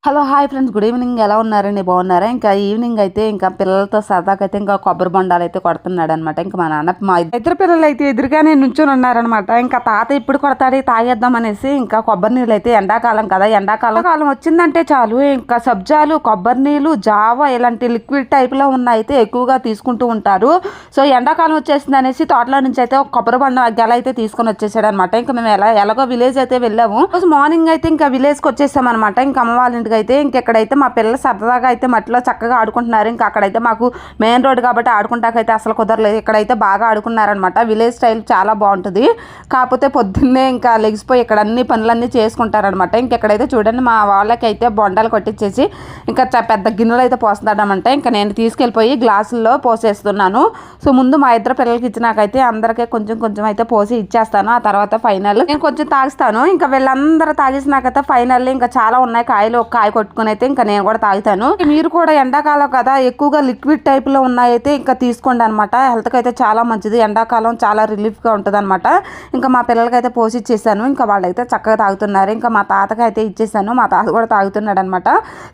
Hello hi friends, good evening. ఎలా ఉన్నారండి? బాగున్నారా? ఇంకా ఈవినింగ్ అయితే ఇంకా పిల్లలతో సరదాగా అయితే ఇంకా కొబ్బరి బొండాలు అయితే కొడుతున్నాడు అనమాట. ఇంకా మా నాన్న మా ఇద్దరు పిల్లలు అయితే ఎదురుగానే నుంచొని ఉన్నారనమాట. ఇంకా తాత ఇప్పుడు కొడతాడు తాగేద్దాం అనేసి ఇంకా కొబ్బరి నీళ్ళు అయితే ఎండాకాలం కదా, ఎండాకాలం వచ్చిందంటే చాలు ఇంకా సబ్జాలు, కొబ్బరి నీళ్ళు, జావా ఇలాంటి లిక్విడ్ టైప్ లో ఉన్న అయితే ఎక్కువగా తీసుకుంటూ ఉంటారు. సో ఎండాకాలం వచ్చేసింది అనేసి తోటలో నుంచి అయితే ఒక కొబ్బరి బొండ గెల అయితే తీసుకొని వచ్చేసాడు అనమాట. ఇంకా మేము ఎలాగో విలేజ్ అయితే వెళ్ళాము. మార్నింగ్ అయితే ఇంకా విలేజ్ కి వచ్చేసాం అనమాట. ఇంకా అమ్మ వాళ్ళ అయితే ఇంకెక్కడైతే మా పిల్లలు సరదాగా అయితే మట్టిలో చక్కగా ఆడుకుంటున్నారు. ఇంకా అక్కడైతే మాకు మెయిన్ రోడ్ కాబట్టి ఆడుకుంటాకైతే అసలు కుదరలేదు. ఇక్కడైతే బాగా ఆడుకున్నారనమాట. విలేజ్ స్టైల్ చాలా బాగుంటుంది. కాకపోతే పొద్దున్నే ఇంకా లెగిసిపోయి ఇక్కడ అన్ని పనులన్నీ చేసుకుంటారనమాట. ఇంకెక్కడైతే చూడండి మా వాళ్ళకి అయితే బొండాలు కొట్టించేసి ఇంకా పెద్ద గిన్నెలు అయితే పోస్తున్నాడనమాట. ఇంకా నేను తీసుకెళ్ళిపోయి గ్లాసుల్లో పోసేస్తున్నాను. సో ముందు మా ఇద్దరు పిల్లలకి ఇచ్చినాకైతే అందరికీ కొంచెం కొంచెం అయితే పోసి ఇచ్చేస్తాను. ఆ తర్వాత ఫైనల్ నేను కొంచెం తాగిస్తాను. ఇంకా వీళ్ళందరూ తాగేసినాకైతే ఫైనల్ ఇంకా చాలా ఉన్నాయి కాయలు, కాయ కొట్టుకుని అయితే ఇంకా నేను కూడా తాగుతాను. మీరు కూడా ఎండాకాలం కదా ఎక్కువగా లిక్విడ్ టైప్ లో ఉన్నాయైతే ఇంకా తీసుకోండి అనమాట. హెల్త్ కి అయితే చాలా మంచిది. ఎండాకాలం చాలా రిలీఫ్ గా ఉంటది అనమాట. ఇంకా మా పిల్లలకి అయితే పోసి ఇచ్చేసాను. ఇంకా వాళ్ళైతే చక్కగా తాగుతున్నారు. ఇంకా మా తాతకి అయితే ఇచ్చేసాను. మా తాత కూడా తాగుతున్నాడు అనమాట.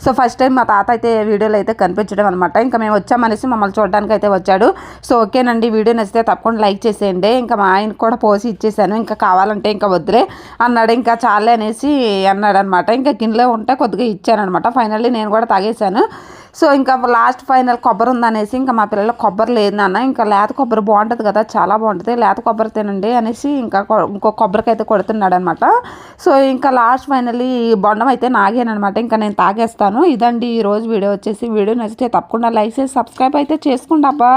సో ఫస్ట్ టైం మా తాత అయితే వీడియోలో అయితే కనిపించడం అనమాట. ఇంకా మేము వచ్చామనేసి మమ్మల్ని చూడడానికి అయితే వచ్చాడు. సో ఓకేనండి, వీడియో నచ్చితే తప్పకుండా లైక్ చేసేయండి. ఇంకా మా ఆయనకు కూడా పోసి ఇచ్చేసాను. ఇంకా కావాలంటే ఇంకా వద్దులే అన్నాడు. ఇంకా చాలే అనేసి అన్నాడు అనమాట. ఇంకా గిన్నెలో ఉంటే కొద్దిగా ఇచ్చానమాట. ఫైనల్లీ నేను కూడా తాగేసాను. సో ఇంకా లాస్ట్ ఫైనల్ కొబ్బరి ఉందనేసి ఇంకా మా పిల్లలు కొబ్బరి లేదు నాన్న, ఇంకా లేత కొబ్బరి బాగుంటుంది కదా, చాలా బాగుంటుంది, లేత కొబ్బరి తినండి అనేసి ఇంకా ఇంకో కొబ్బరికి అయితే కొడుతున్నాడు అనమాట. సో ఇంకా లాస్ట్ ఫైనల్లీ బొండం అయితే నాగానమాట. ఇంకా నేను తాగేస్తాను. ఇదండి ఈరోజు వీడియో వచ్చేసి. వీడియో నచ్చితే తప్పకుండా లైక్ చేసి సబ్స్క్రైబ్ అయితే చేసుకోండి అబ్బా.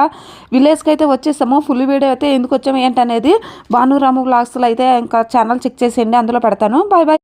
విలేజ్కి అయితే వచ్చేసాము. ఫుల్ వీడియో అయితే ఎందుకు వచ్చాము ఏంటనేది భానురాము వ్లాగ్స్లో అయితే ఇంకా ఛానల్ చెక్ చేసేయండి, అందులో పెడతాను. Bye bye.